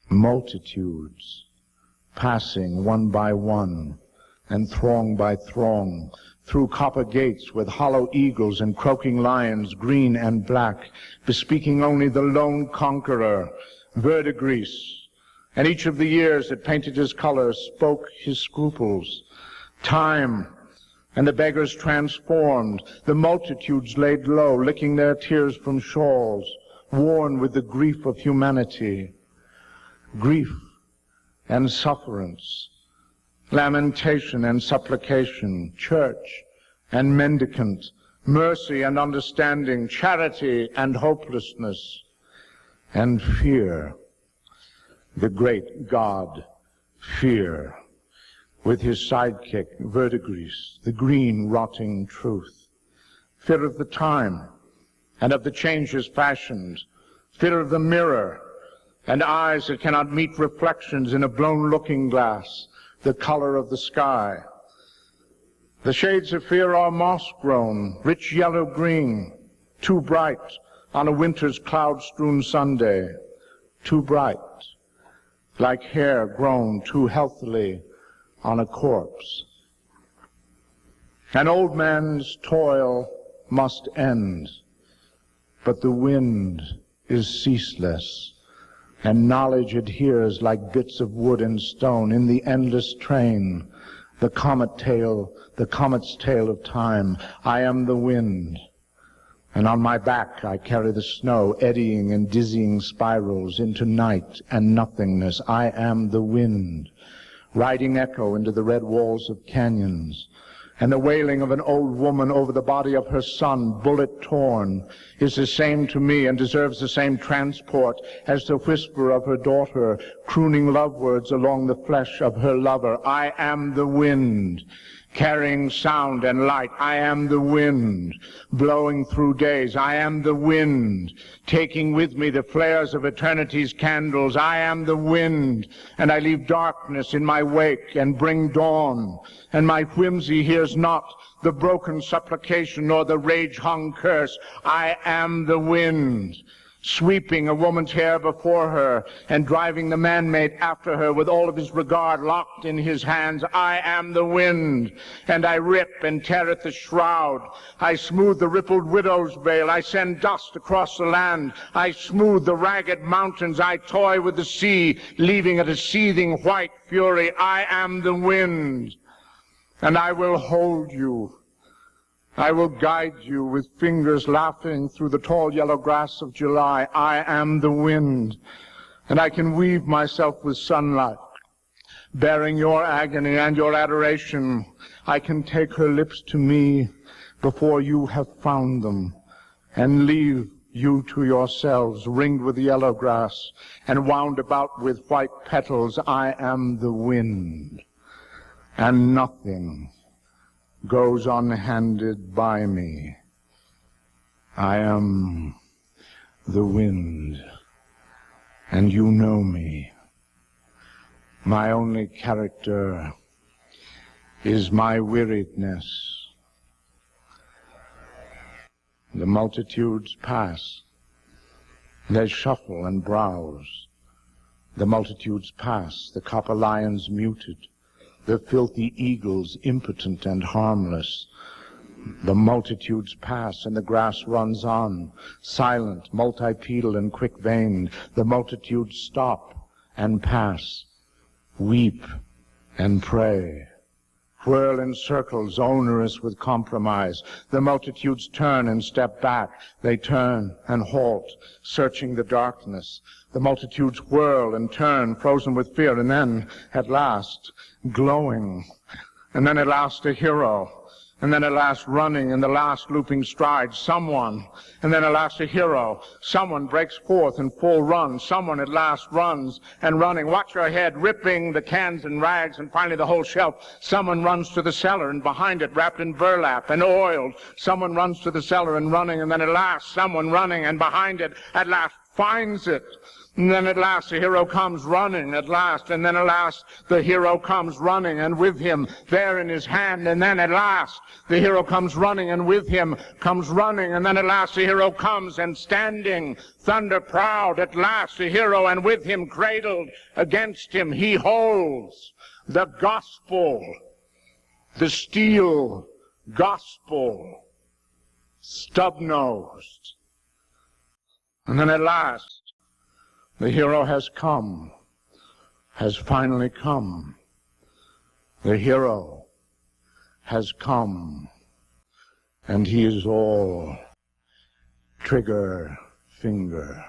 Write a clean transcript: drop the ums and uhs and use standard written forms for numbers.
multitudes passing one by one and throng by throng through copper gates with hollow eagles and croaking lions, green and black, bespeaking only the lone conqueror, verdigris. And each of the years that painted his colors spoke his scruples. Time and the beggars transformed, the multitudes laid low, licking their tears from shawls, worn with the grief of humanity. Grief and sufferance, lamentation and supplication, church and mendicant, mercy and understanding, charity and hopelessness, and fear, the great God, fear, with his sidekick, verdigris, the green rotting truth. Fear of the time and of the changes fashioned, fear of the mirror and eyes that cannot meet reflections in a blown looking glass, the color of the sky. The shades of fear are moss-grown, rich yellow-green, too bright on a winter's cloud-strewn Sunday, too bright, like hair grown too healthily on a corpse. An old man's toil must end, but the wind is ceaseless, and knowledge adheres like bits of wood and stone in the endless train, the comet's tail of time. I am the wind, and on my back I carry the snow, eddying in dizzying spirals into night and nothingness. I am the wind, riding echo into the red walls of canyons. And the wailing of an old woman over the body of her son, bullet-torn, is the same to me and deserves the same transport as the whisper of her daughter, crooning love words along the flesh of her lover. I am the wind, carrying sound and light. I am the wind, blowing through days. I am the wind, taking with me the flares of eternity's candles. I am the wind, and I leave darkness in my wake and bring dawn. And my whimsy hears not the broken supplication nor the rage-hung curse. I am the wind, sweeping a woman's hair before her and driving the man-mate after her with all of his regard locked in his hands. I am the wind, and I rip and tear at the shroud. I smooth the rippled widow's veil. I send dust across the land. I smooth the ragged mountains. I toy with the sea, leaving it a seething white fury. I am the wind, and I will hold you. I will guide you with fingers laughing through the tall yellow grass of July. I am the wind, and I can weave myself with sunlight, bearing your agony and your adoration. I can take her lips to me before you have found them, and leave you to yourselves, ringed with yellow grass and wound about with white petals. I am the wind, and nothing goes unhanded by me. I am the wind, and you know me. My only character is my weariedness. The multitudes pass. They shuffle and browse. The multitudes pass, the copper lions muted, the filthy eagles impotent and harmless. The multitudes pass, and the grass runs on, silent, multipedal, and quick-veined. The multitudes stop and pass, weep and pray, whirl in circles, onerous with compromise. The multitudes turn and step back. They turn and halt, searching the darkness. The multitudes whirl and turn, frozen with fear, and then, at last, glowing, and then at last a hero, and then at last running in the last looping stride, someone, and then at last a hero. Someone breaks forth in full run. Someone at last runs and running. Watch your head, ripping the cans and rags and finally the whole shelf. Someone runs to the cellar, and behind it, wrapped in burlap and oiled, someone runs to the cellar and running, and then at last someone running and behind it at last finds it. And then at last the hero comes running at last, and then at last the hero comes running, and with him there in his hand, and then at last the hero comes running, and with him comes running, and then at last the hero comes, and standing thunder proud, at last the hero, and with him cradled against him, he holds the gospel, the steel gospel, stub-nosed. And then at last the hero has come, has finally come. The hero has come, and he is all trigger finger.